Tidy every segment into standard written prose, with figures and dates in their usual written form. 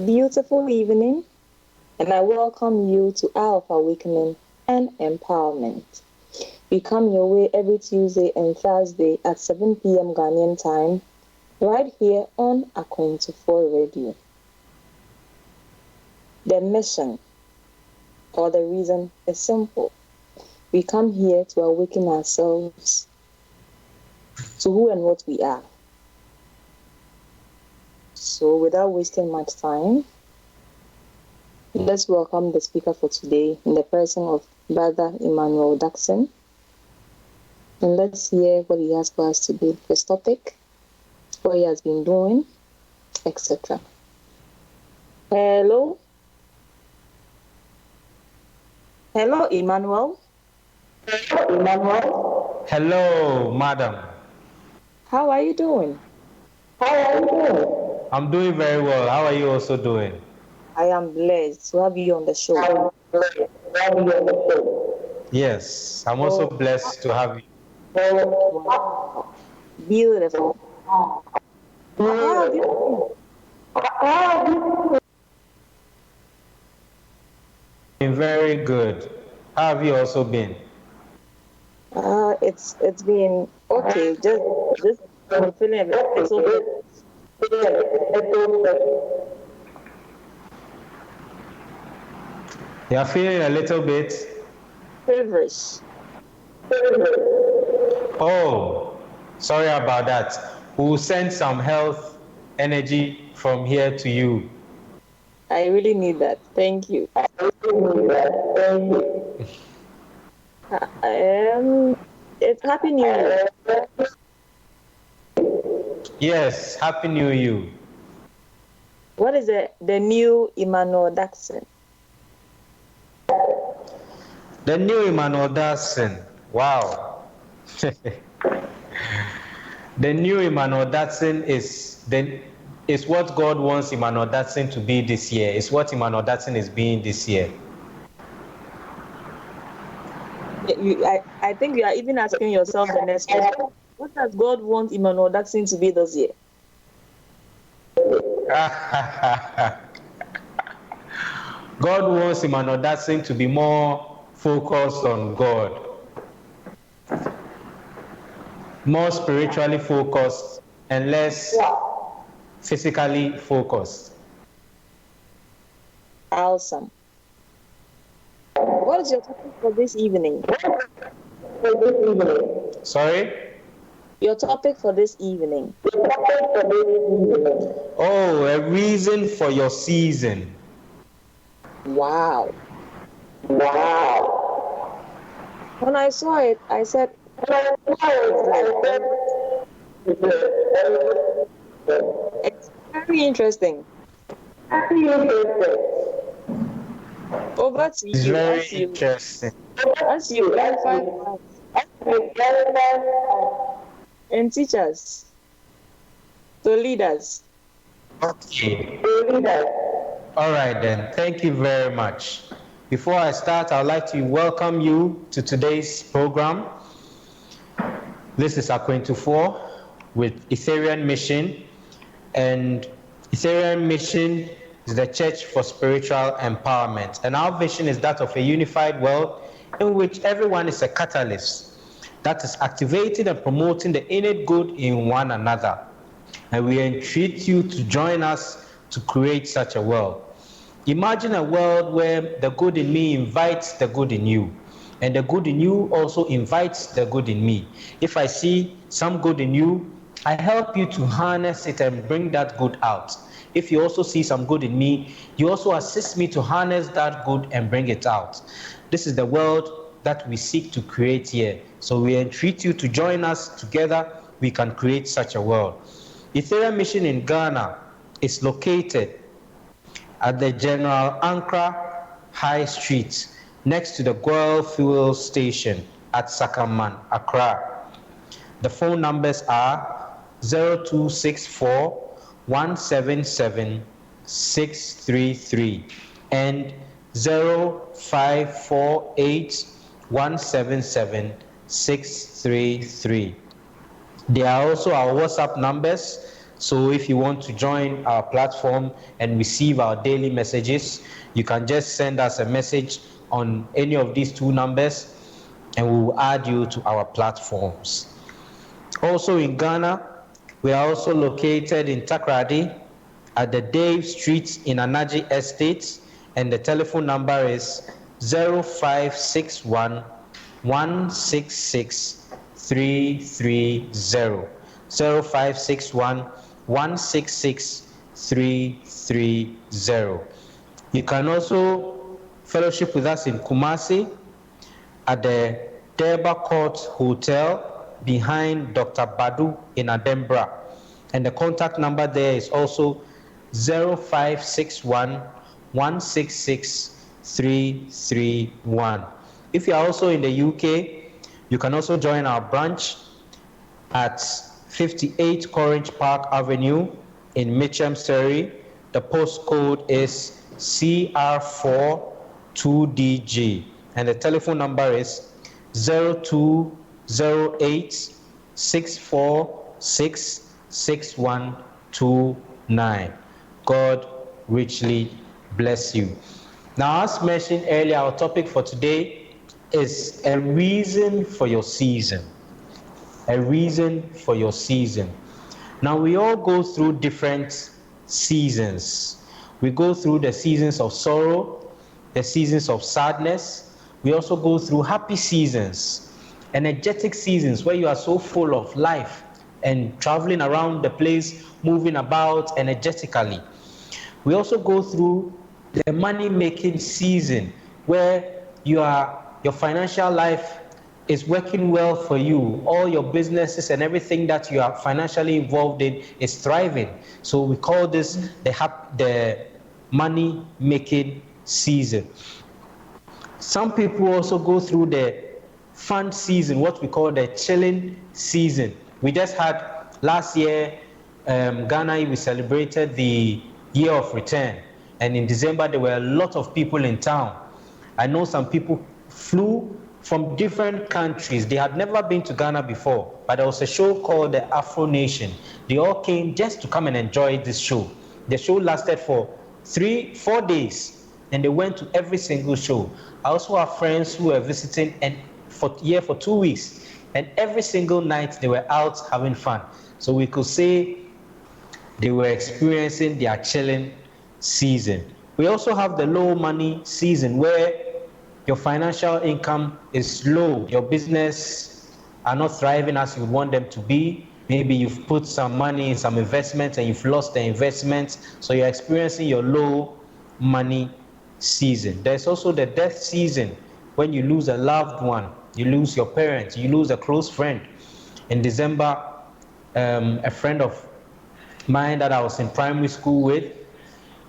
beautiful evening, and I welcome you to Hour of Awakening and Empowerment. We come your way every Tuesday and Thursday at 7 p.m. Ghanaian time, right here on Aqua24 Radio. The mission or the reason is simple. We come here to awaken ourselves to who and what we are. So without wasting much time, let's welcome the speaker for today in the person of Brother Emmanuel Dadson. And let's hear what he has for us today, his topic, what he has been doing, etc. Hello? Hello, Emmanuel. Hello, madam. How are you doing? I'm doing very well. How are you also doing? I am blessed to have you on the show. Yes, I'm also blessed to have you. Wow. Beautiful. How have you Been very good. How have you also been? It's been okay. Just I'm feeling a little bit You are feeling a little bit? feverish. Oh, sorry about that. We'll send some health energy from here to you. I really need that. Thank you. It's Happy New Year. Yes, Happy New Year. What is the new Emmanuel Dadson? The new Emmanuel Dadson. Wow. The new Emmanuel Dadson is what God wants Emmanuel Dadson to be this year. It's what Emmanuel Dadson is being this year. I think you are even asking yourself the next question. What does God want Emmanuel Dadson to be this year? God wants Emmanuel Dadson to be more focused on God, more spiritually focused and less physically focused. Awesome. What is your topic for this evening? Sorry? Your topic for this evening. Oh, a reason for your season. Wow. When I saw it, I said, it's very interesting. Over to It's you. very interesting. As you clarify and teach us, to lead us. Okay. All right then. Thank you very much. Before I start, I'd like to welcome you to today's program. This is Aqua24 with Ethereum Mission, and Ethereum Mission is the Church for Spiritual Empowerment, and our vision is that of a unified world in which everyone is a catalyst that is activating and promoting the innate good in one another. And we entreat you to join us to create such a world. Imagine a world where the good in me invites the good in you, and the good in you also invites the good in me. If I see some good in you, I help you to harness it and bring that good out. If you also see some good in me, you also assist me to harness that good and bring it out. This is the world that we seek to create here. So we entreat you to join us. Together we can create such a world. Ethereum Mission in Ghana is located at the General Ankara High Street, next to the Goil Fuel Station at Sakaman, Accra. The phone numbers are 0264 177 633 and 0548 177 633. There are also our WhatsApp numbers So if you want to join our platform and receive our daily messages, you can just send us a message on any of these two numbers and we will add you to our platforms. Also in Ghana, we are also located in Takrady at the Dave Street in Anaji Estate, and the telephone number is 0561 166 330. 0561 166 330. You can also fellowship with us in Kumasi at the Derba Court Hotel behind Dr. Badu in Adembra. And the contact number there is also 0561 166 331. If you are also in the UK, you can also join our branch at 58 Corange Park Avenue in Mitcham, Surrey. The postcode is CR4 2DG, and the telephone number is 0208 646 6129. God richly bless you. Now, as mentioned earlier, our topic for today is a reason for your season. A reason for your season. Now, we all go through different seasons. We go through the seasons of sorrow, the seasons of sadness. We also go through happy seasons, energetic seasons where you are so full of life and traveling around the place, moving about energetically. We also go through the money-making season where your financial life is working well for you. All your businesses and everything that you are financially involved in is thriving. So we call this the money-making season. Some people also go through the fun season, what we call the chilling season. We just had last year, Ghana, we celebrated the year of return. And in December, there were a lot of people in town. I know some people flew from different countries. They had never been to Ghana before, but there was a show called the Afro Nation. They all came just to come and enjoy this show. The show lasted for 3-4 days, and they went to every single show. I also have friends who were visiting for 2 weeks, and every single night they were out having fun. So we could say they were experiencing their chilling season. We also have the low money season where your financial income is low. Your business are not thriving as you would want them to be. Maybe you've put some money in some investments and you've lost the investments. So you're experiencing your low money season. There's also the death season when you lose a loved one, you lose your parents, you lose a close friend. In December, a friend of mine that I was in primary school with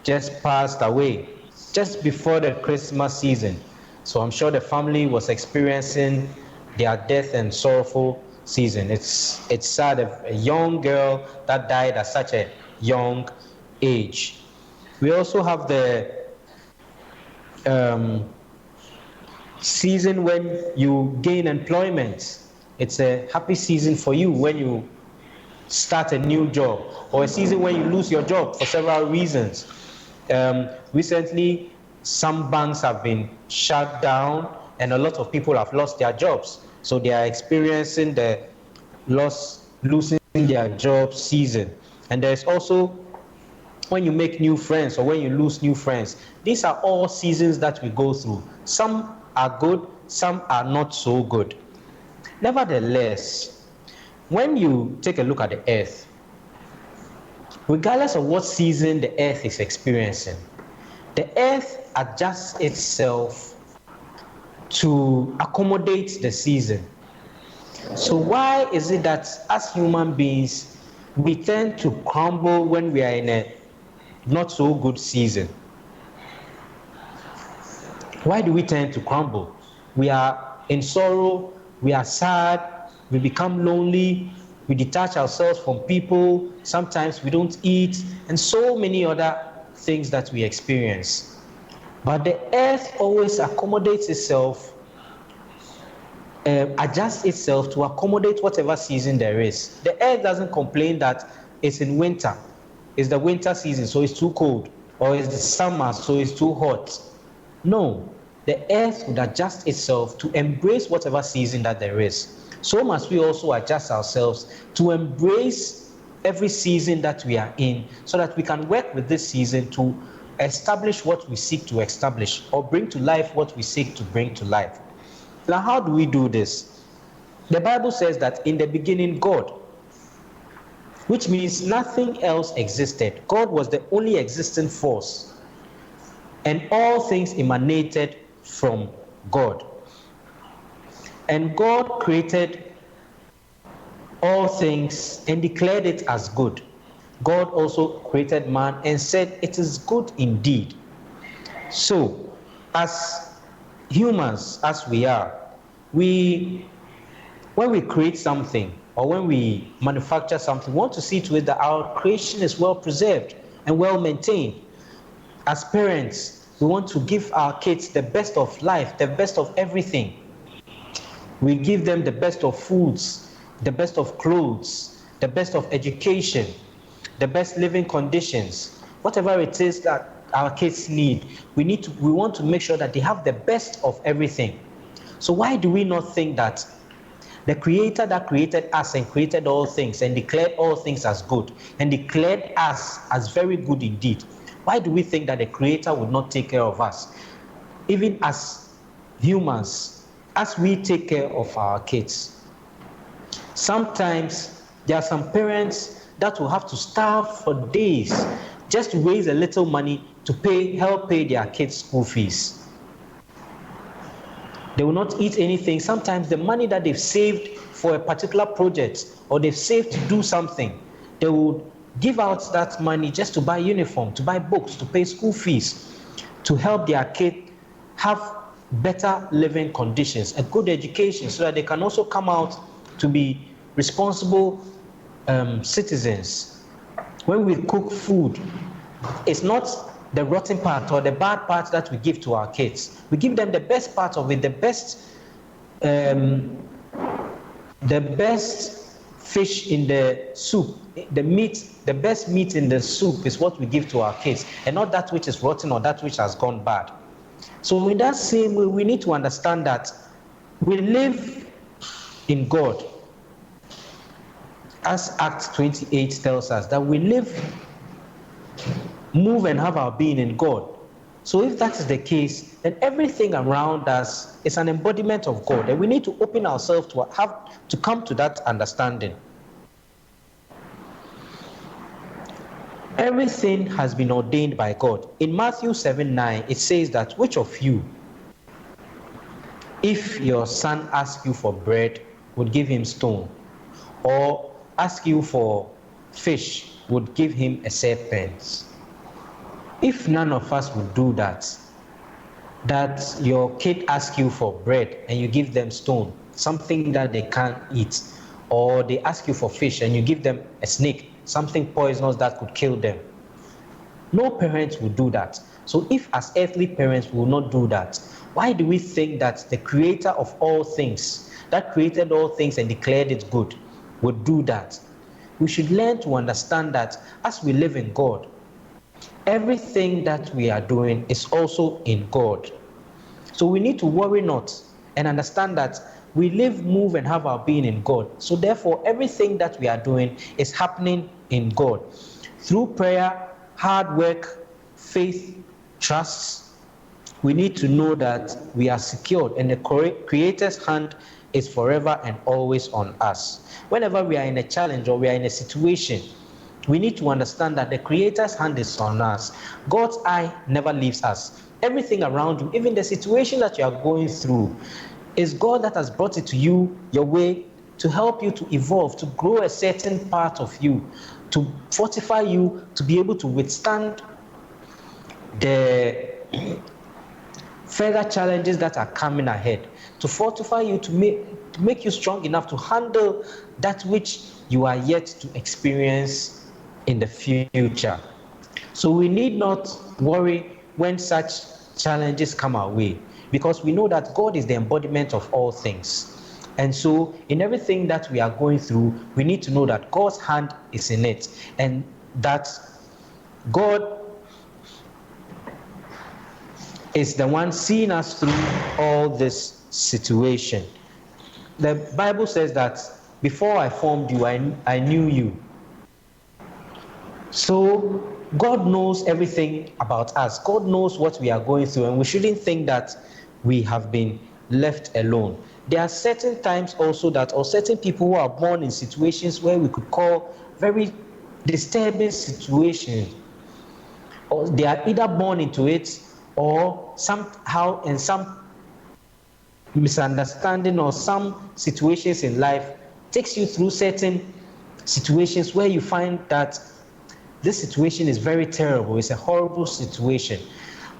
just passed away just before the Christmas season. So I'm sure the family was experiencing their death and sorrowful season. It's sad, a young girl that died at such a young age. We also have the season when you gain employment. It's a happy season for you when you start a new job, or a season when you lose your job for several reasons. Recently, some banks have been shut down and a lot of people have lost their jobs. So they are experiencing the losing their job season. And there's also when you make new friends or when you lose new friends. These are all seasons that we go through. Some are good, some are not so good. Nevertheless, when you take a look at the earth, regardless of what season the earth is experiencing, the earth adjusts itself to accommodate the season. So why is it that as human beings, we tend to crumble when we are in a not so good season? Why do we tend to crumble? We are in sorrow, we are sad, we become lonely, we detach ourselves from people, sometimes we don't eat, and so many other things that we experience. But the earth always accommodates itself, adjusts itself to accommodate whatever season there is. The earth doesn't complain that it's in winter. It's the winter season, so it's too cold. Or it's the summer, so it's too hot. No, the earth would adjust itself to embrace whatever season that there is. So must we also adjust ourselves to embrace every season that we are in, so that we can work with this season to establish what we seek to establish, or bring to life what we seek to bring to life. Now, how do we do this? The Bible says that in the beginning, God, which means nothing else existed. God was the only existing force, and all things emanated from God. And God created all things and declared it as good. God also created man and said, "It is good indeed." So, as humans, as we are, when we create something or when we manufacture something, we want to see to it that our creation is well preserved and well maintained. As parents, we want to give our kids the best of life, the best of everything. We give them the best of foods, the best of clothes, the best of education, the best living conditions. Whatever it is that our kids need, we want to make sure that they have the best of everything. So why do we not think that the Creator that created us and created all things and declared all things as good and declared us as very good indeed, why do we think that the Creator would not take care of us? Even as humans, as we take care of our kids. Sometimes there are some parents that will have to starve for days just to raise a little money to help pay their kids' school fees. They will not eat anything. Sometimes the money that they've saved for a particular project, or they've saved to do something, they will give out that money just to buy uniform, to buy books, to pay school fees, to help their kid have better living conditions, a good education, so that they can also come out to be responsible citizens. When we cook food, it's not the rotten part or the bad part that we give to our kids. We give them the best part of it, the best fish in the soup, the best meat in the soup is what we give to our kids, and not that which is rotten or that which has gone bad. So in that same way, we need to understand that we live in God. As Acts 28 tells us, that we live, move and have our being in God. So if that is the case, then everything around us is an embodiment of God, and we need to open ourselves to come to that understanding. Everything has been ordained by God. In Matthew 7:9, it says that, "Which of you, if your son asks you for bread, would give him stone? Or ask you for fish, would give him a serpent?" If none of us would do that your kid asks you for bread and you give them stone, something that they can't eat, or they ask you for fish and you give them a snake, something poisonous that could kill them. No parents would do that. So if as earthly parents we will not do that, why do we think that the Creator of all things, that created all things and declared it good, would do that? We should learn to understand that as we live in God, everything that we are doing is also in God. So we need to worry not and understand that we live, move, and have our being in God. So therefore, everything that we are doing is happening in God. Through prayer, hard work, faith, trust, we need to know that we are secured, and the Creator's hand is forever and always on us. Whenever we are in a challenge or we are in a situation, we need to understand that the Creator's hand is on us. God's eye never leaves us. Everything around you, even the situation that you are going through, is God that has brought it to you, your way, to help you to evolve, to grow a certain part of you, to fortify you, to be able to withstand the further challenges that are coming ahead, to fortify you, to make you strong enough to handle that which you are yet to experience in the future. So we need not worry when such challenges come our way, because we know that God is the embodiment of all things. And so in everything that we are going through, we need to know that God's hand is in it, and that God is the one seeing us through all this situation. The Bible says that before I formed you, I knew you. So God knows everything about us. God knows what we are going through, and we shouldn't think that we have been left alone. There are certain times also that, or certain people who are born in situations where we could call very disturbing situations, or they are either born into it, or somehow in some misunderstanding or some situations in life takes you through certain situations where you find that this situation is very terrible, it's a horrible situation.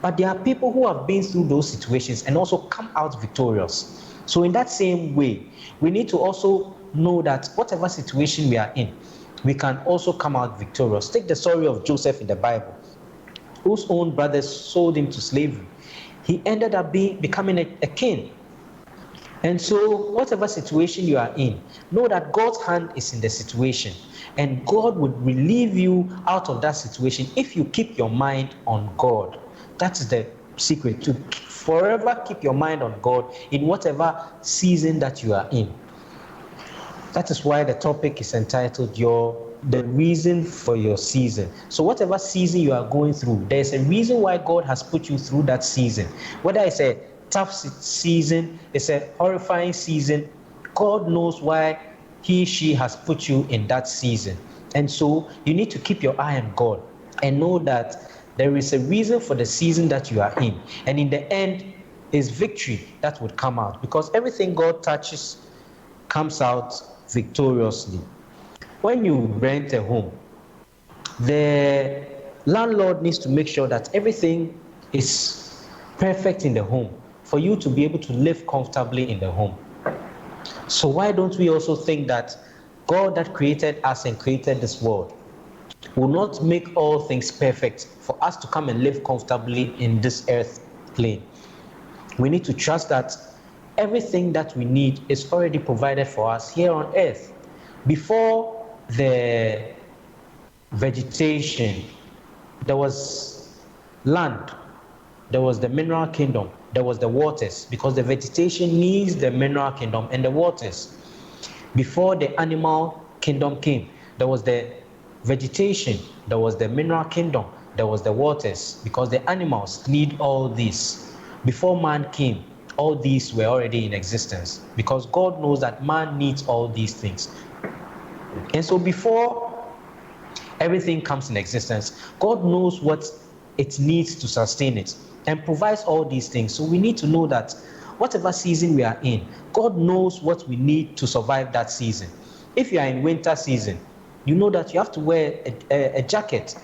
But there are people who have been through those situations and also come out victorious. So in that same way, we need to also know that whatever situation we are in, we can also come out victorious. Take the story of Joseph in the Bible, whose own brothers sold him to slavery. He ended up becoming a king. And so whatever situation you are in, know that God's hand is in the situation, and God would relieve you out of that situation if you keep your mind on God. That's the secret, to forever keep your mind on God in whatever season that you are in. That is why the topic is entitled the reason for your season. So whatever season you are going through, there's a reason why God has put you through that season. Whether it's a tough season, it's a horrifying season, God knows why she has put you in that season. And so you need to keep your eye on God and know that there is a reason for the season that you are in. And in the end, is victory that would come out, because everything God touches comes out victoriously. When you rent a home, the landlord needs to make sure that everything is perfect in the home for you to be able to live comfortably in the home. So why don't we also think that God that created us and created this world will not make all things perfect for us to come and live comfortably in this earth plane? We need to trust that everything that we need is already provided for us here on earth. Before the vegetation, there was land, there was the mineral kingdom, there was the waters, because the vegetation needs the mineral kingdom and the waters. Before the animal kingdom came, there was the vegetation, there was the mineral kingdom, there was the waters, because the animals need all this. Before man came, all these were already in existence, because God knows that man needs all these things. And so before everything comes in existence, God knows what it needs to sustain it and provides all these things. So we need to know that whatever season we are in, God knows what we need to survive that season. If you are in winter season, you know that you have to wear a jacket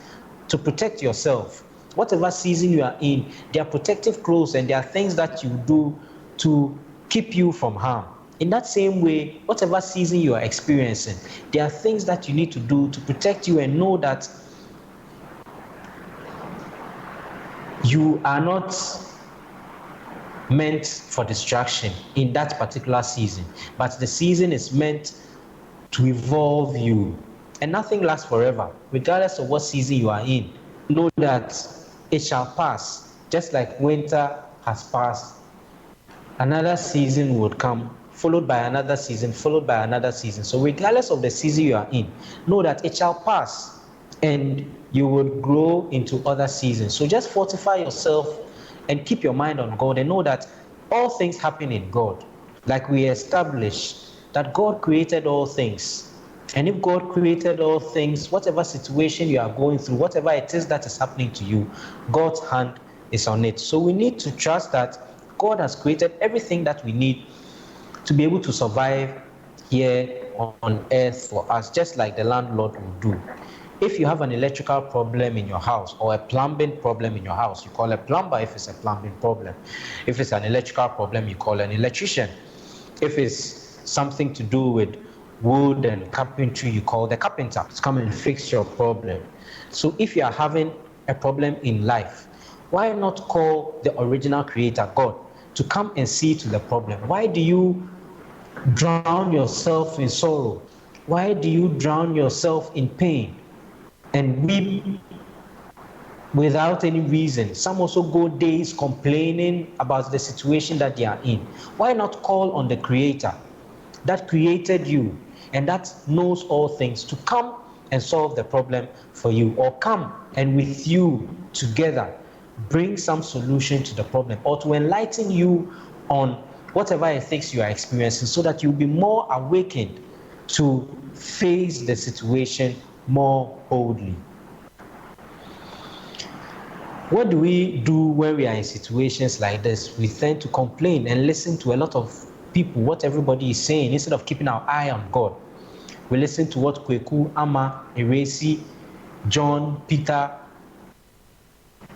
to protect yourself. Whatever season you are in, there are protective clothes and there are things that you do to keep you from harm. In that same way, whatever season you are experiencing, there are things that you need to do to protect you and know that you are not meant for distraction in that particular season, but the season is meant to evolve you. And nothing lasts forever, regardless of what season you are in. Know that it shall pass, just like winter has passed. Another season would come, followed by another season, followed by another season. So regardless of the season you are in, know that it shall pass and you will grow into other seasons. So just fortify yourself and keep your mind on God and know that all things happen in God. Like we established that God created all things. And if God created all things, whatever situation you are going through, whatever it is that is happening to you, God's hand is on it. So we need to trust that God has created everything that we need to be able to survive here on earth for us, just like the landlord will do. If you have an electrical problem in your house or a plumbing problem in your house, you call a plumber if it's a plumbing problem. If it's an electrical problem, you call an electrician. If it's something to do with wood and carpentry, you call the carpenter to come and fix your problem. So if you are having a problem in life, why not call the original creator, God, to come and see to the problem? Why do you drown yourself in sorrow? Why do you drown yourself in pain and weep without any reason? Some also go days complaining about the situation that they are in. Why not call on the Creator that created you and that knows all things to come and solve the problem for you, or come and with you together bring some solution to the problem, or to enlighten you on whatever ethics you are experiencing, so that you'll be more awakened to face the situation more boldly. What do we do when we are in situations like this? We tend to complain and listen to a lot of people, what everybody is saying, instead of keeping our eye on God. We listen to what Kweku, Ama, Eresi, John, Peter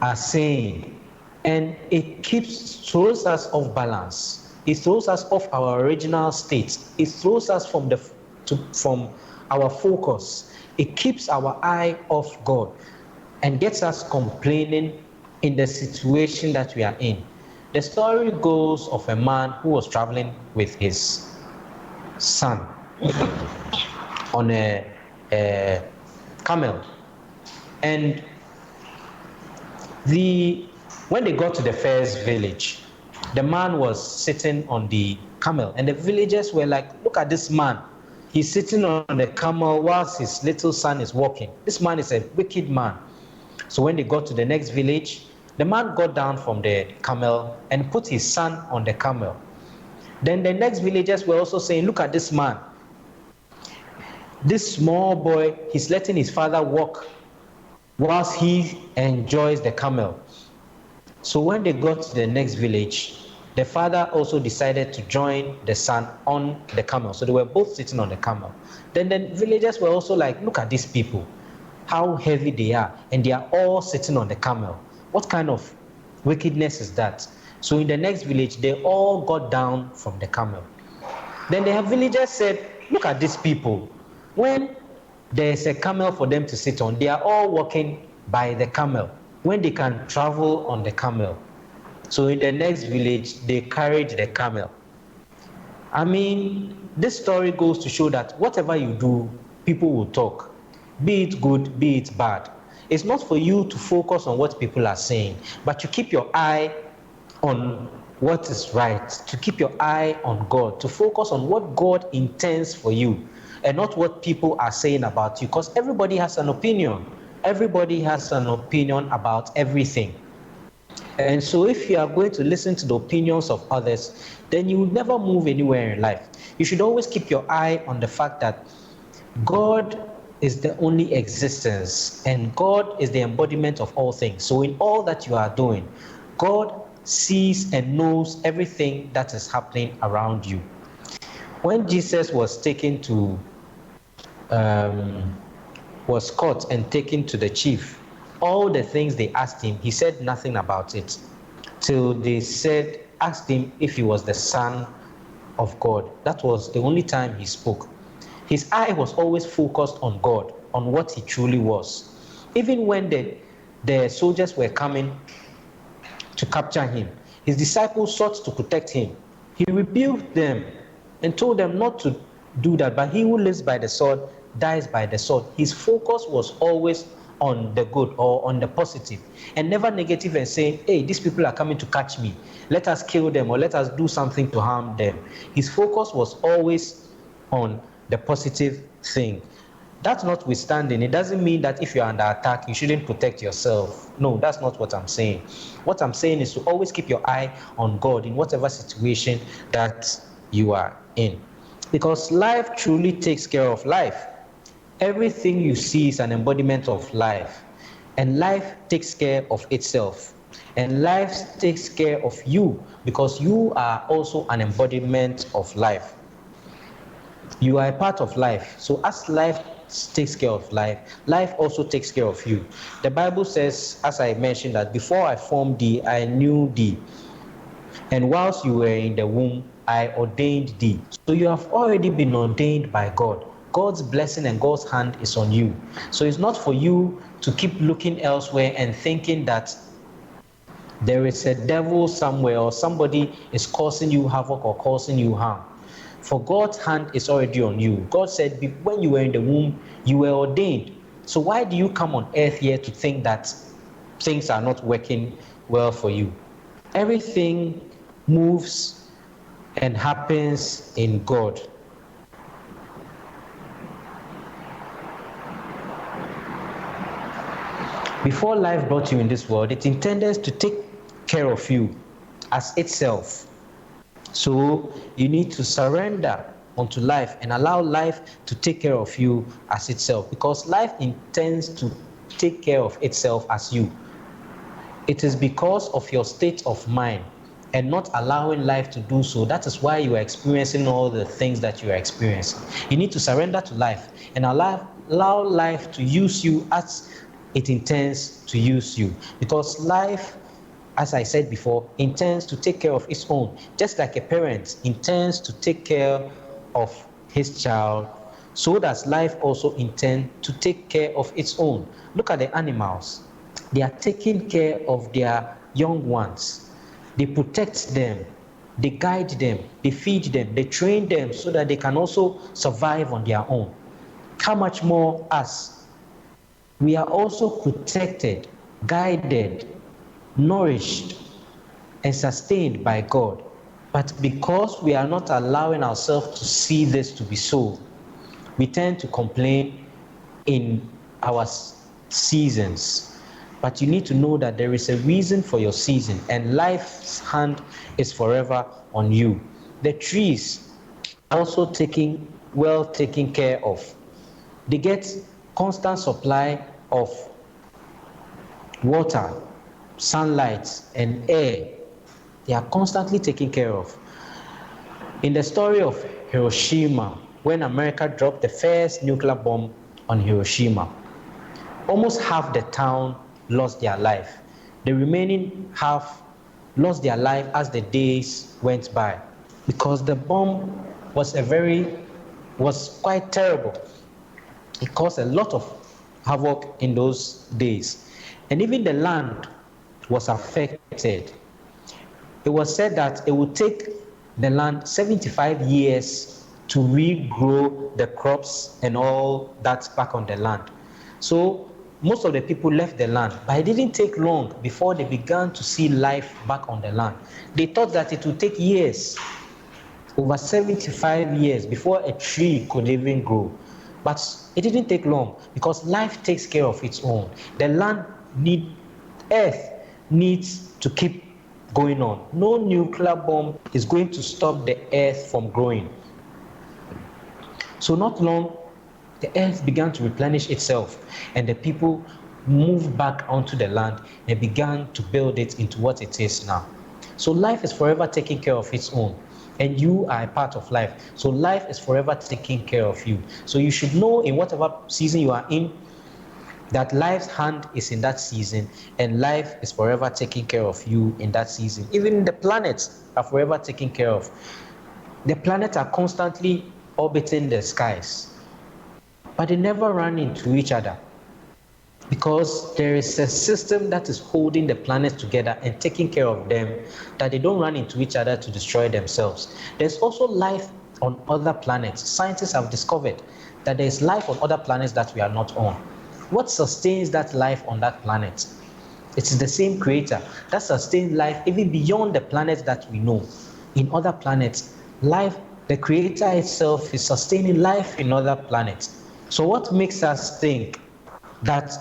are saying, and it throws us off balance. It throws us off our original state. It throws us from our focus. It keeps our eye off God and gets us complaining in the situation that we are in. The story goes of a man who was traveling with his son on a camel, and when they got to the first village, the man was sitting on the camel, and the villagers were like, look at this man, he's sitting on the camel whilst his little son is walking. This man is a wicked man. So when they got to the next village, the man got down from the camel and put his son on the camel. Then the next villagers were also saying, look at this man, this small boy, he's letting his father walk whilst he enjoys the camel. So when they got to the next village, the father also decided to join the son on the camel. So they were both sitting on the camel. Then the villagers were also like, look at these people, how heavy they are, and they are all sitting on the camel. What kind of wickedness is that? So in the next village, they all got down from the camel. Then the villagers said, look at these people. When there's a camel for them to sit on, they are all walking by the camel when they can travel on the camel. So in the next village, they carried the camel. I mean, this story goes to show that whatever you do, people will talk. Be it good, be it bad. It's not for you to focus on what people are saying, but to keep your eye on what is right, to keep your eye on God, to focus on what God intends for you, and not what people are saying about you, because everybody has an opinion. Everybody has an opinion about everything. And so if you are going to listen to the opinions of others, then you will never move anywhere in life. You should always keep your eye on the fact that God is the only existence, and God is the embodiment of all things. So in all that you are doing, God sees and knows everything that is happening around you. When Jesus was taken to was caught and taken to the chief, all the things they asked him, he said nothing about it, till they asked him if he was the Son of God. That was the only time he spoke. His eye was always focused on God, on what he truly was. Even when the soldiers were coming to capture him, his disciples sought to protect him. He rebuked them and told them not to do that, but he who lives by the sword dies by the sword. His focus was always on the good, or on the positive, and never negative and saying, hey, these people are coming to catch me, let us kill them, or let us do something to harm them. His focus was always on the positive thing. That's notwithstanding, it doesn't mean that if you're under attack, you shouldn't protect yourself. No, that's not what I'm saying. What I'm saying is to always keep your eye on God in whatever situation that you are in. Because life truly takes care of life. Everything you see is an embodiment of life. And life takes care of itself. And life takes care of you, because you are also an embodiment of life. You are a part of life. So as life takes care of life, life also takes care of you. The Bible says, as I mentioned, that before I formed thee, I knew thee. And whilst you were in the womb, I ordained thee. So you have already been ordained by God. God's blessing and God's hand is on you. So it's not for you to keep looking elsewhere and thinking that there is a devil somewhere, or somebody is causing you havoc or causing you harm. For God's hand is already on you. God said when you were in the womb, you were ordained. So why do you come on earth here to think that things are not working well for you? Everything moves and happens in God. Before life brought you in this world, it intended to take care of you as itself. So you need to surrender unto life and allow life to take care of you as itself, because life intends to take care of itself as you. It is because of your state of mind and not allowing life to do so. That is why you are experiencing all the things that you are experiencing. You need to surrender to life and allow life to use you as it intends to use you, because life, as I said before, intends to take care of its own. Just like a parent intends to take care of his child, so does life also intend to take care of its own. Look at the animals. They are taking care of their young ones. They protect them, they guide them, they feed them, they train them so that they can also survive on their own. How much more us? We are also protected, guided, nourished, and sustained by God. But because we are not allowing ourselves to see this to be so, we tend to complain in our seasons. But you need to know that there is a reason for your season, and life's hand is forever on you. The trees are also well taken care of. They get constant supply of water, sunlight, and air. They are constantly taken care of. In the story of Hiroshima, when America dropped the first nuclear bomb on Hiroshima, almost half the town lost their life. The remaining half lost their life as the days went by, because the bomb was quite terrible. It caused a lot of havoc in those days, and even the land was affected. It was said that it would take the land 75 years to regrow the crops and all that back on the land. So most of the people left the land, but it didn't take long before they began to see life back on the land. They thought that it would take years, over 75 years, before a tree could even grow. But it didn't take long, because life takes care of its own. The earth needs to keep going on. No nuclear bomb is going to stop the earth from growing. So not long, the earth began to replenish itself, and the people moved back onto the land and began to build it into what it is now. So life is forever taking care of its own, and you are a part of life. So life is forever taking care of you. So you should know, in whatever season you are in, that life's hand is in that season, and life is forever taking care of you in that season. Even the planets are forever taken care of. The planets are constantly orbiting the skies, but they never run into each other, because there is a system that is holding the planets together and taking care of them, that they don't run into each other to destroy themselves. There's also life on other planets. Scientists have discovered that there is life on other planets that we are not on. What sustains that life on that planet? It's the same creator that sustains life even beyond the planets that we know. In other planets, life, the creator itself is sustaining life in other planets. So what makes us think that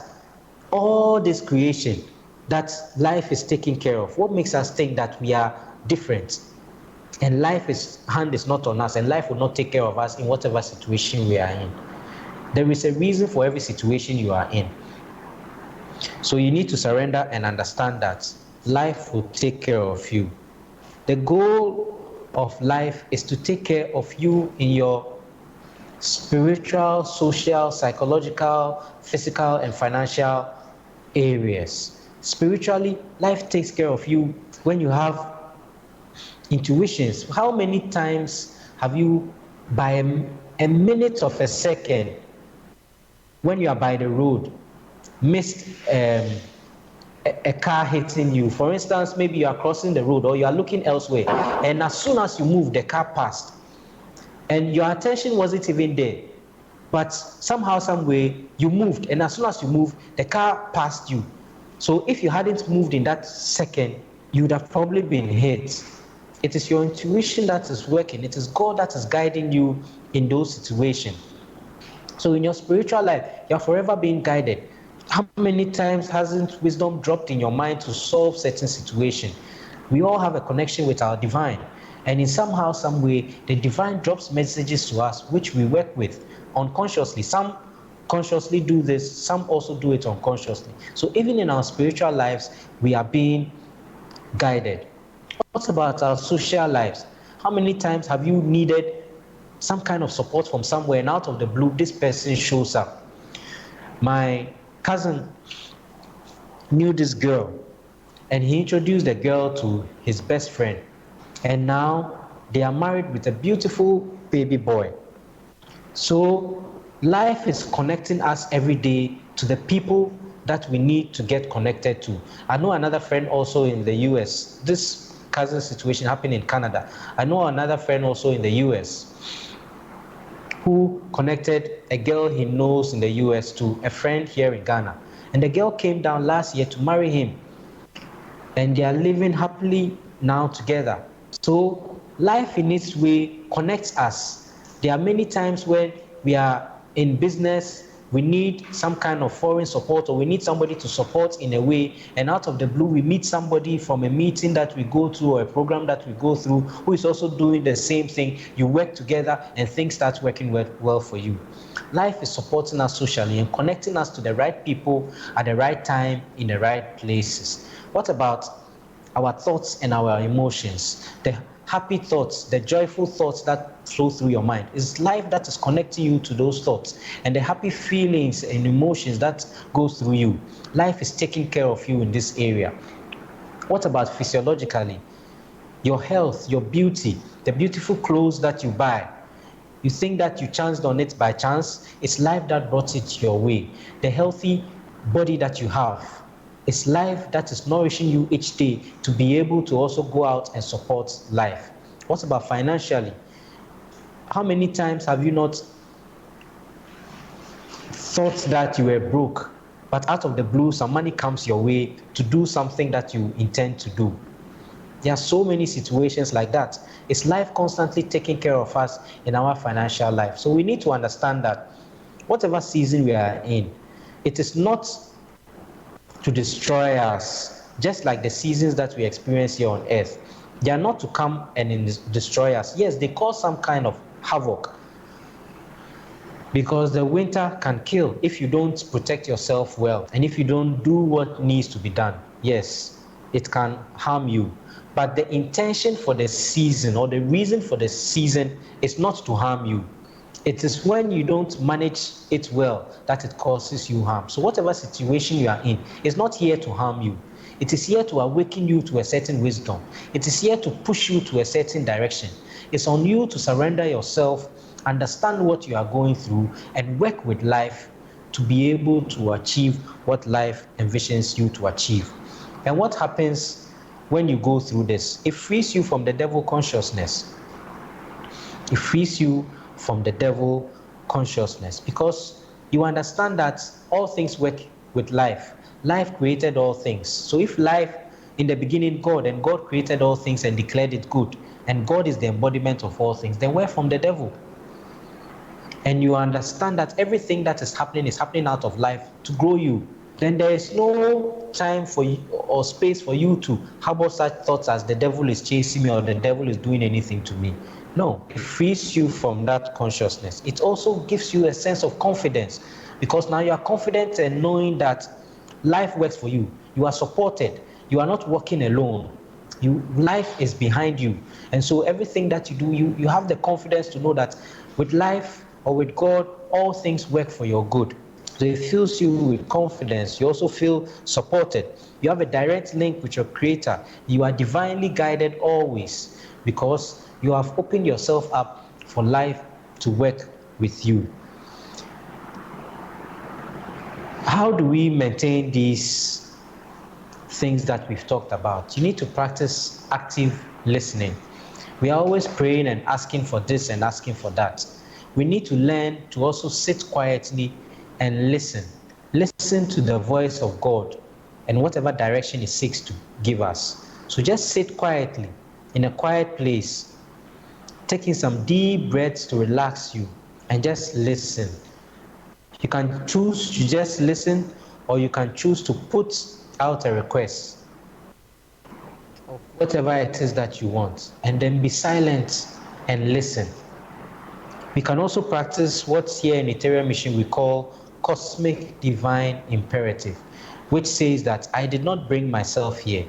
all this creation, that life is taken care of? What makes us think that we are different, and life's hand is not on us, and life will not take care of us in whatever situation we are in? There is a reason for every situation you are in. So you need to surrender and understand that life will take care of you. The goal of life is to take care of you in your spiritual, social, psychological, physical, and financial areas. Spiritually, life takes care of you when you have intuitions. How many times have you, by a minute of a second, when you are by the road, missed a car hitting you? For instance, maybe you are crossing the road or you are looking elsewhere, and as soon as you move, the car passed. and your attention wasn't even there. But somehow, some way, you moved, and as soon as you moved, the car passed you. So if you hadn't moved in that second, you would have probably been hit. It is your intuition that is working. It is God that is guiding you in those situations. So in your spiritual life, you're forever being guided. How many times hasn't wisdom dropped in your mind to solve certain situations? We all have a connection with our divine. And in somehow, some way, the divine drops messages to us, which we work with unconsciously. Some consciously do this, some also do it unconsciously. So even in our spiritual lives, we are being guided. What about our social lives? How many times have you needed some kind of support from somewhere, and out of the blue, this person shows up? My cousin knew this girl, and he introduced the girl to his best friend, and now they are married with a beautiful baby boy. So life is connecting us every day to the people that we need to get connected to. I know another friend also in the US. This cousin situation happened in Canada. I know another friend also in the US who connected a girl he knows in the US to a friend here in Ghana. And the girl came down last year to marry him. And they are living happily now together. So life in its way connects us. There are many times when we are in business, we need some kind of foreign support, or we need somebody to support in a way, and out of the blue we meet somebody from a meeting that we go through or a program that we go through who is also doing the same thing. You work together and things start working well for you. Life is supporting us socially and connecting us to the right people at the right time in the right places. What about our thoughts and our emotions? The happy thoughts, the joyful thoughts that flow through your mind. It's life that is connecting you to those thoughts, and the happy feelings and emotions that go through you. Life is taking care of you in this area. What about physiologically? Your health, your beauty, the beautiful clothes that you buy. You think that you chanced on it by chance. It's life that brought it your way. The healthy body that you have, it's life that is nourishing you each day to be able to also go out and support life. What about financially? How many times have you not thought that you were broke, but out of the blue some money comes your way to do something that you intend to do? There are so many situations like that. It's life constantly taking care of us in our financial life. So we need to understand that whatever season we are in, it is not to destroy us, just like the seasons that we experience here on earth. They are not to come and destroy us. Yes, they cause some kind of havoc, because the winter can kill if you don't protect yourself well, and if you don't do what needs to be done. Yes, it can harm you. But the intention for the season, or the reason for the season, is not to harm you. It is when you don't manage it well that it causes you harm. So whatever situation you are in is not here to harm you. It is here to awaken you to a certain wisdom. It is here to push you to a certain direction. It's on you to surrender yourself, understand what you are going through, and work with life to be able to achieve what life envisions you to achieve. And what happens when you go through this? It frees you from the devil consciousness. It frees you from the devil consciousness, because you understand that all things work with life. Life created all things. So if life, in the beginning God, and God created all things and declared it good, and God is the embodiment of all things, then we're from the devil. And you understand that everything that is happening out of life to grow you, then there is no time for you or space for you to harbor such thoughts as the devil is chasing me or the devil is doing anything to me. No, it frees you from that consciousness. It also gives you a sense of confidence, because now you are confident and knowing that life works for you. You are supported. You are not walking alone. Life is behind you. And so everything that you do, you have the confidence to know that with life or with God, all things work for your good. So it fills you with confidence. You also feel supported. You have a direct link with your Creator. You are divinely guided always, because you have opened yourself up for life to work with you. How do we maintain these things that we've talked about? You need to practice active listening. We are always praying and asking for this and asking for that. We need to learn to also sit quietly and listen. Listen to the voice of God and whatever direction He seeks to give us. So just sit quietly in a quiet place, taking some deep breaths to relax you and just listen. You can choose to just listen, or you can choose to put out a request of whatever it is that you want, and then be silent and listen. We can also practice what's here in Ethereum Mission we call cosmic divine imperative, which says that I did not bring myself here.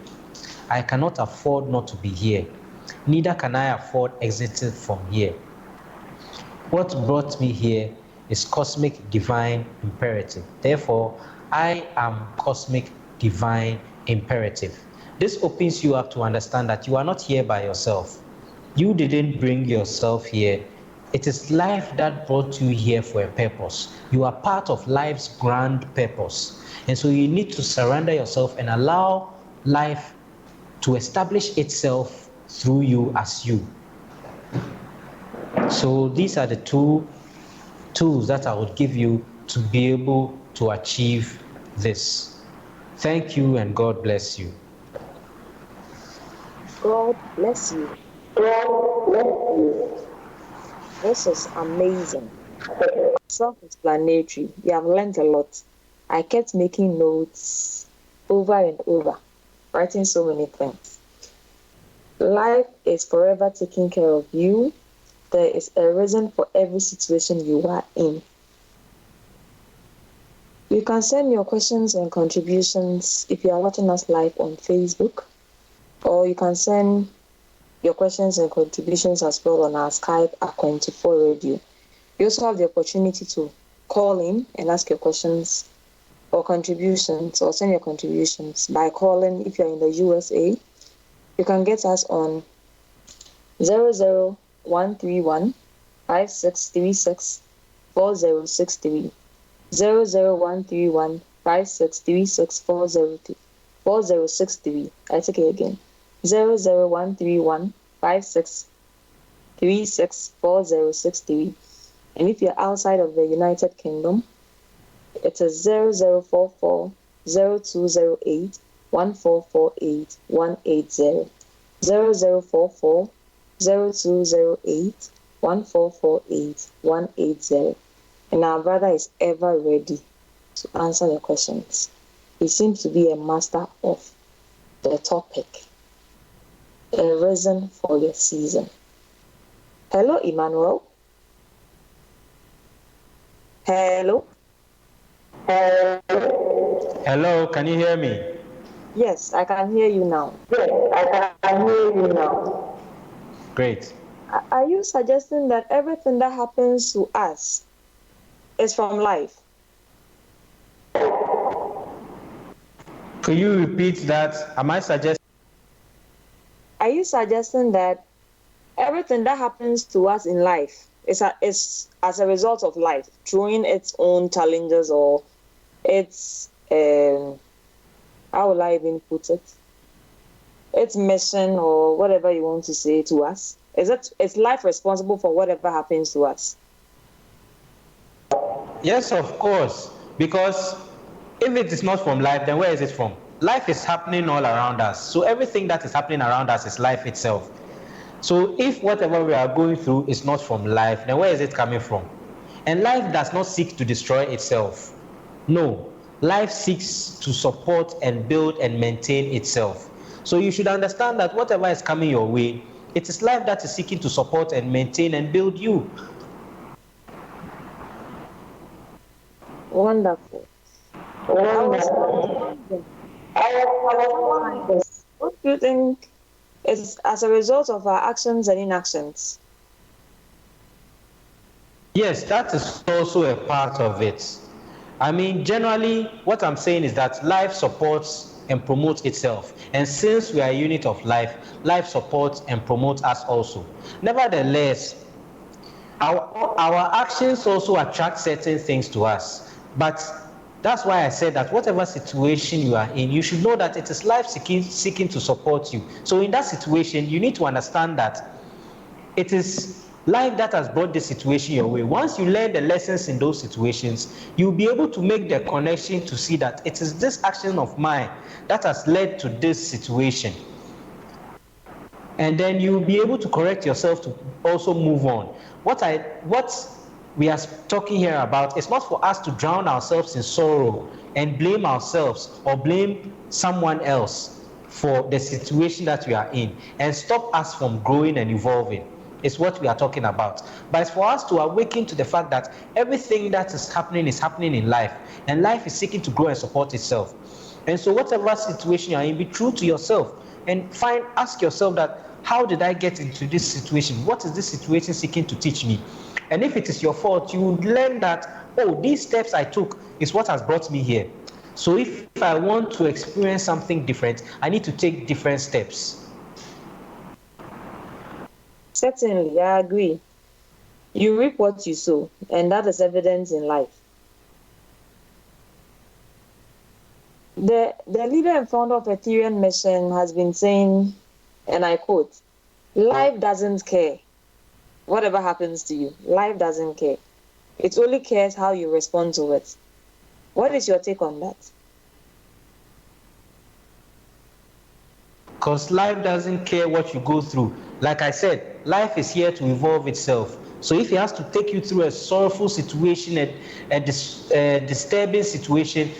I cannot afford not to be here. Neither can I afford exiting from here. What brought me here is cosmic divine imperative. Therefore, I am cosmic divine imperative. This opens you up to understand that you are not here by yourself. You didn't bring yourself here. It is life that brought you here for a purpose. You are part of life's grand purpose. And so you need to surrender yourself and allow life to establish itself through you as you. So these are the two tools that I would give you to be able to achieve this. Thank you and God bless you. God bless you. God bless you. This is amazing. Self-explanatory. You have learned a lot. I kept making notes over and over, writing so many things. Life is forever taking care of you. There is a reason for every situation you are in. You can send your questions and contributions if you are watching us live on Facebook, or you can send your questions and contributions as well on our Skype at 24 Radio. You also have the opportunity to call in and ask your questions or contributions, or send your contributions by calling. If you're in the USA, you can get us on 00131 5636 4063. 00131 5636 4063. I take it again. 00131 5636 4063. And if you're outside of the United Kingdom, it is 0044 0208 1448 180. 0044 0208 1448 180. And our brother is ever ready to answer your questions. He seems to be a master of the topic. A reason for your season. Hello, Emmanuel. Hello. Hello, can you hear me? Yes, I can hear you now. Yes, I can hear you now. Great. Are you suggesting that everything that happens to us is from life? Could you repeat that? Am I suggesting? Are you suggesting that everything that happens to us in life is as a result of life, throwing its own challenges or its, how will I even put it? Its mission or whatever you want to say to us? Is life responsible for whatever happens to us? Yes, of course. Because if it is not from life, then where is it from? Life is happening all around us. So everything that is happening around us is life itself. So if whatever we are going through is not from life, then where is it coming from? And life does not seek to destroy itself. No, life seeks to support and build and maintain itself. So you should understand that whatever is coming your way, it is life that is seeking to support and maintain and build you. Wonderful. What do you think is as a result of our actions and inactions? Yes, that is also a part of it. I mean, generally, what I'm saying is that life supports and promotes itself. And since we are a unit of life, life supports and promotes us also. Nevertheless, our actions also attract certain things to us. But that's why I said that whatever situation you are in, you should know that it is life seeking to support you. So in that situation, you need to understand that it is life that has brought this situation your way. Once you learn the lessons in those situations, you'll be able to make the connection to see that it is this action of mine that has led to this situation. And then you'll be able to correct yourself to also move on. What we are talking here about is not for us to drown ourselves in sorrow and blame ourselves or blame someone else for the situation that we are in and stop us from growing and evolving. Is what we are talking about. But it's for us to awaken to the fact that everything that is happening in life, and life is seeking to grow and support itself. And so whatever situation you are in, be true to yourself and ask yourself that, how did I get into this situation? What is this situation seeking to teach me? And if it is your fault, you would learn that, oh, these steps I took is what has brought me here. So if I want to experience something different, I need to take different steps. Certainly, I agree. You reap what you sow, and that is evidence in life. The leader and founder of Ethereum Mission has been saying, and I quote, "Life doesn't care whatever happens to you. Life doesn't care. It only cares how you respond to it." What is your take on that? Because life doesn't care what you go through. Like I said, life is here to evolve itself. So if it has to take you through a sorrowful situation, a disturbing situation,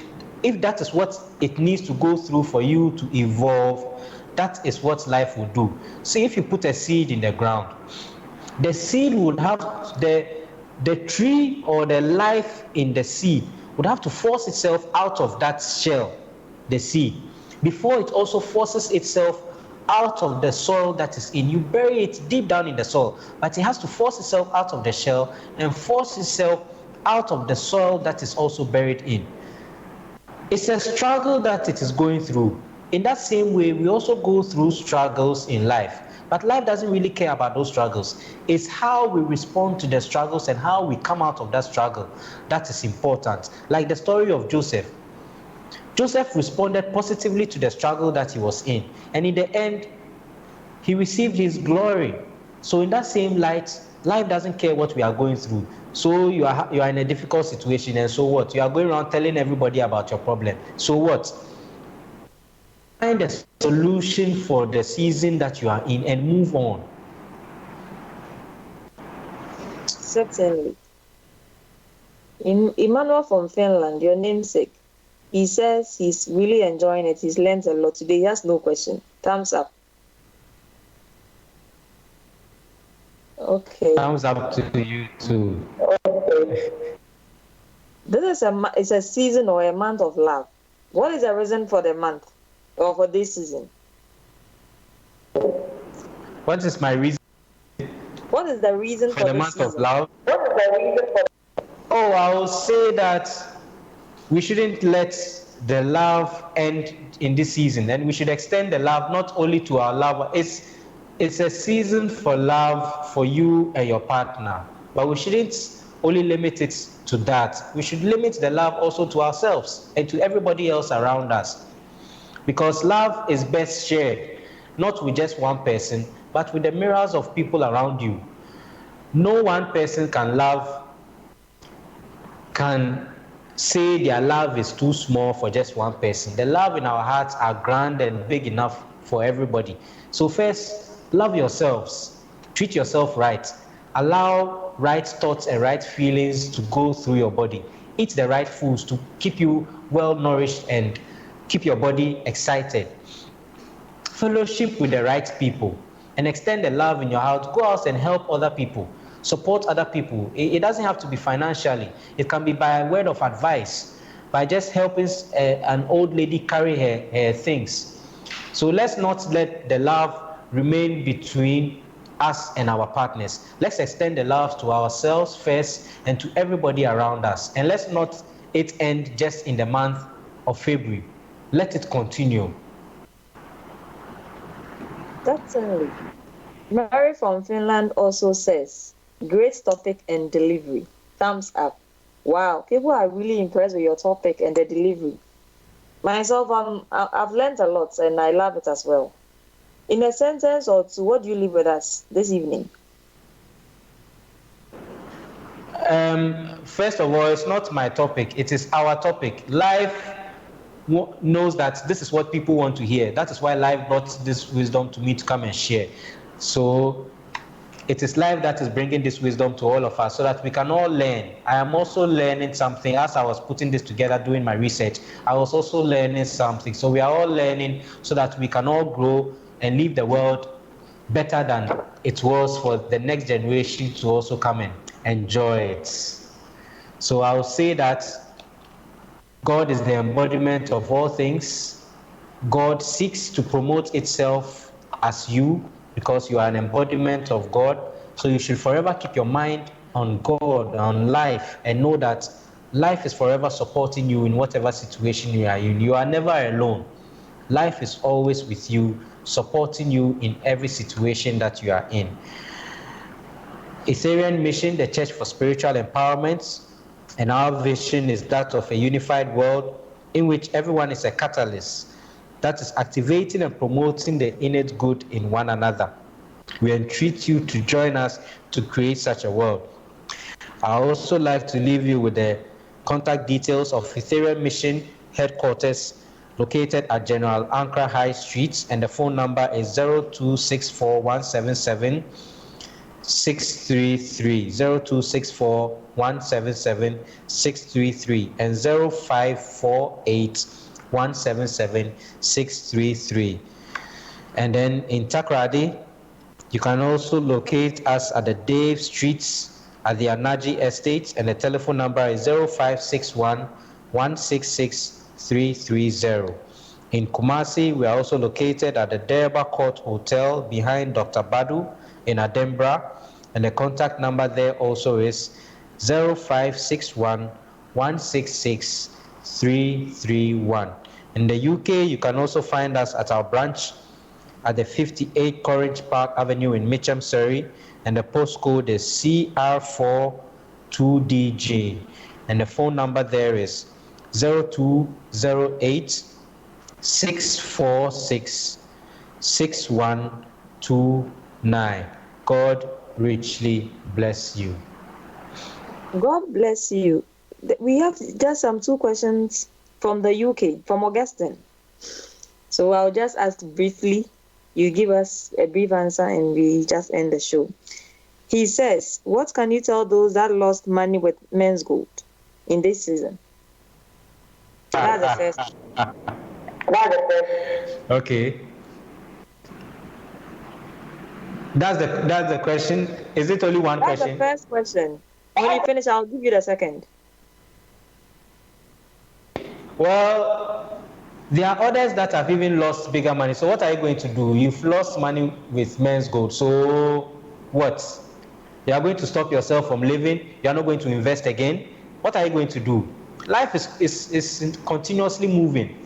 if that is what it needs to go through for you to evolve, that is what life will do. See, if you put a seed in the ground, the seed would have the tree or the life in the seed would have to force itself out of that shell, the seed, before it also forces itself out of the soil that is in. You bury it deep down in the soil, but it has to force itself out of the shell and force itself out of the soil that is also buried in. It's a struggle that it is going through. In that same way, we also go through struggles in life. But life doesn't really care about those struggles. It's how we respond to the struggles and how we come out of that struggle that is important. Like the story of Joseph. Joseph responded positively to the struggle that he was in. And in the end, he received his glory. So in that same light, life doesn't care what we are going through. So you are in a difficult situation, and so what? You are going around telling everybody about your problem. So what? Find a solution for the season that you are in and move on. Certainly. Emmanuel from Finland, your namesake, he says he's really enjoying it. He's learned a lot today. He has no question. Thumbs up. Okay. Thumbs up to you too. Okay. This is a season or a month of love. What is the reason for the month or for this season? What is my reason? What is the reason for the month season? of love? What is the reason for? Oh, I will say that we shouldn't let the love end in this season, and we should extend the love not only to our lover. It's a season for love for you and your partner, but we shouldn't only limit it to that. We should limit the love also to ourselves and to everybody else around us, because love is best shared not with just one person, but with the mirrors of people around you. No one person can say their love is too small for just one person. The love in our hearts are grand and big enough for everybody. So first, love yourselves. Treat yourself right. Allow right thoughts and right feelings to go through your body. Eat the right foods to keep you well nourished and keep your body excited. Fellowship with the right people and extend the love in your heart. Go out and help other people. Support other people. It doesn't have to be financially. It can be by a word of advice, by just helping an old lady carry her things. So let's not let the love remain between us and our partners. Let's extend the love to ourselves first and to everybody around us. And let's not it end just in the month of February. Let it continue. Certainly. Mary from Finland also says, great topic and delivery. Thumbs up. Wow, people are really impressed with your topic and the delivery. Myself, I've learned a lot and I love it as well. In a sentence or two, what do you leave with us this evening? First of all, it's not my topic, it is our topic. Life knows that this is what people want to hear. That is why life brought this wisdom to me to come and share. So it is life that is bringing this wisdom to all of us so that we can all learn. I am also learning something as I was putting this together, doing my research. I was also learning something. So we are all learning so that we can all grow and leave the world better than it was for the next generation to also come and enjoy it. So I will say that God is the embodiment of all things. God seeks to promote itself as you because you are an embodiment of God. So you should forever keep your mind on God, on life, and know that life is forever supporting you in whatever situation you are in. You are never alone. Life is always with you, supporting you in every situation that you are in. Ethereum mission, the Church for Spiritual Empowerment, and our vision is that of a unified world in which everyone is a catalyst that is activating and promoting the innate good in one another. We entreat you to join us to create such a world. I also like to leave you with the contact details of Ethereum Mission headquarters located at General Ankara High Street, and the phone number is 0264 633 0264 177 633 and 0548 177 633. And then in Takrady, you can also locate us at the Dave Streets at the Anaji Estate, and the telephone number is 0561 166 330. In Kumasi, we are also located at the Derba Court Hotel behind Dr. Badu in Adembra, and the contact number there also is 0561 166 331. In the UK, you can also find us at our branch at the 58 Courage Park Avenue in Mitcham, Surrey, and the postcode is CR42DJ, and the phone number there is 0208 646 6129. God richly bless you. God bless you. We have just two questions from the UK, from Augustine. So I'll just ask briefly. You give us a brief answer and we just end the show. He says, what can you tell those that lost money with men's gold in this season? That's the first. Okay. That's the question. Is it only one question? That's the first question. When you finish, I'll give you the second. Well, there are others that have even lost bigger money. So what are you going to do? You've lost money with men's gold. So what? You are going to stop yourself from living? You are not going to invest again? What are you going to do? Life is continuously moving.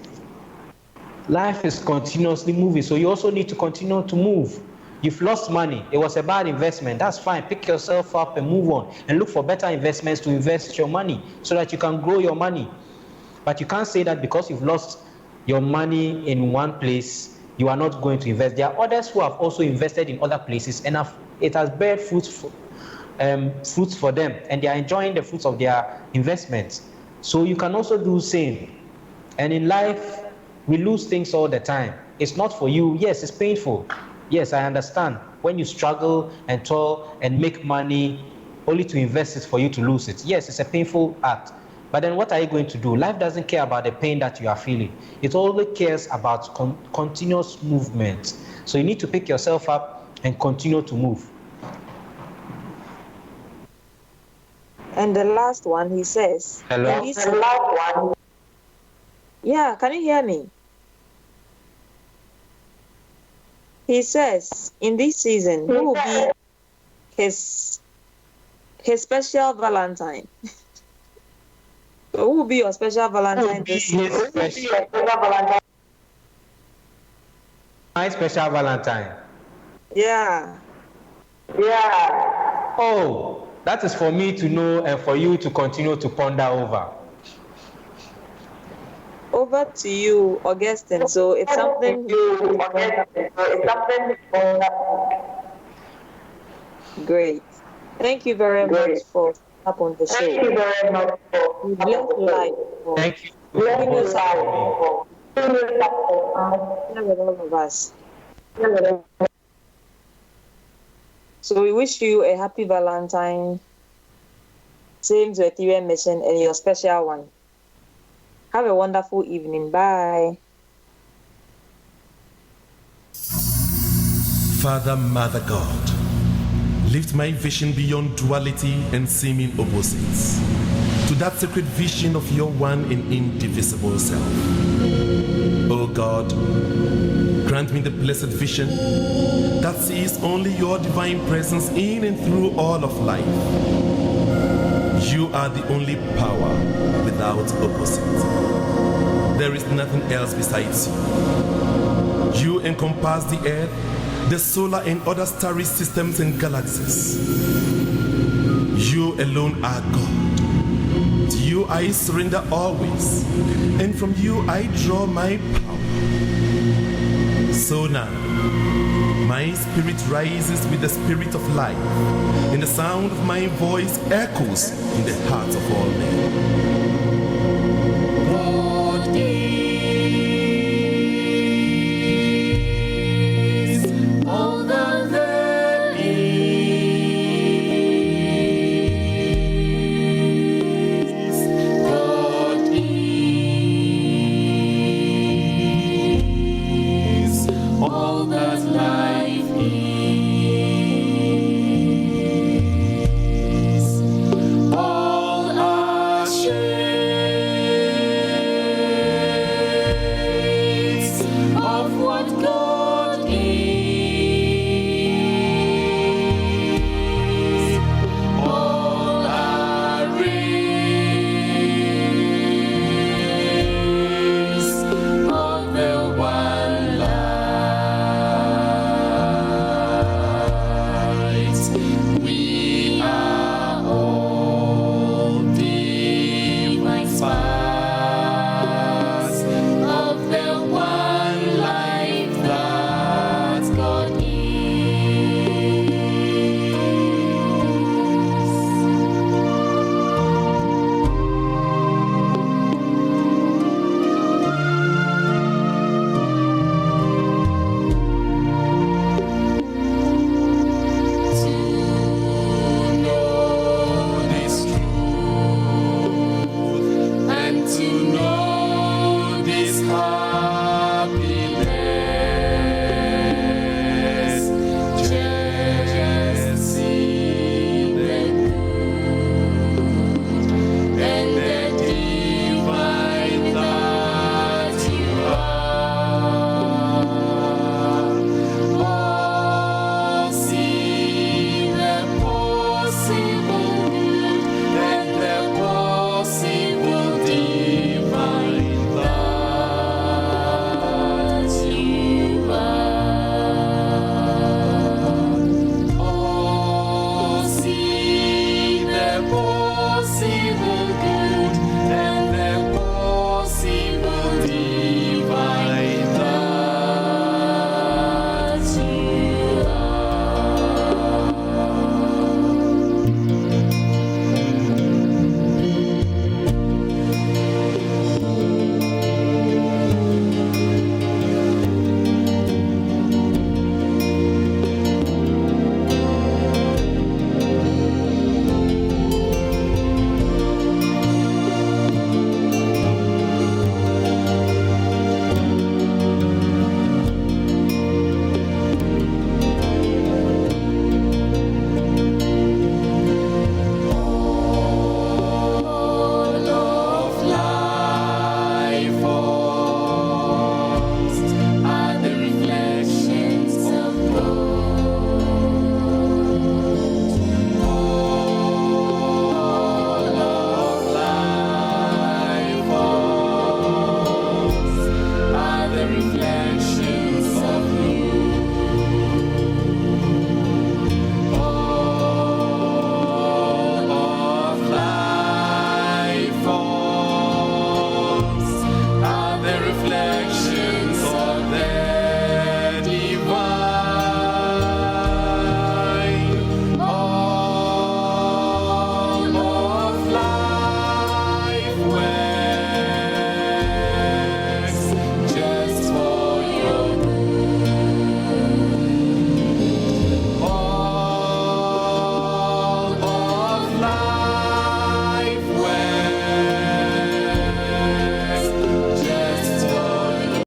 Life is continuously moving. So you also need to continue to move. You've lost money. It was a bad investment. That's fine. Pick yourself up and move on and look for better investments to invest your money so that you can grow your money. But you can't say that because you've lost your money in one place, you are not going to invest. There are others who have also invested in other places and it has bear fruits for them, and they are enjoying the fruits of their investments. So you can also do the same. And in life, we lose things all the time. It's not for you. Yes, it's painful. Yes, I understand. When you struggle and toil and make money only to invest it for you to lose it. Yes, it's a painful act. But then what are you going to do? Life doesn't care about the pain that you are feeling. It always cares about continuous movement. So you need to pick yourself up and continue to move. And the last one, he says, hello? The last one. Yeah, can you hear me? He says, in this season, who will be his special Valentine? Who will be your special Valentine this season? My special Valentine. Yeah. Yeah. Oh, that is for me to know and for you to continue to ponder over. Over to you, Augustine. So it's something. Great. Thank you very much for up on the show. Thank you very much We for bless life for Thank you. Bless giving you us guys a for being with share with all of us. So we wish you a happy Valentine. Same to Ethereum Mission and your special one. Have a wonderful evening. Bye. Father, Mother God, lift my vision beyond duality and seeming opposites to that sacred vision of your one and indivisible self. O God, grant me the blessed vision that sees only your divine presence in and through all of life. You are the only power without opposite. There is nothing else besides you. You encompass the earth, the solar and other starry systems and galaxies. You alone are God. To you I surrender always, and from you I draw my power. So now, my spirit rises with the spirit of life, and the sound of my voice echoes in the hearts of all men.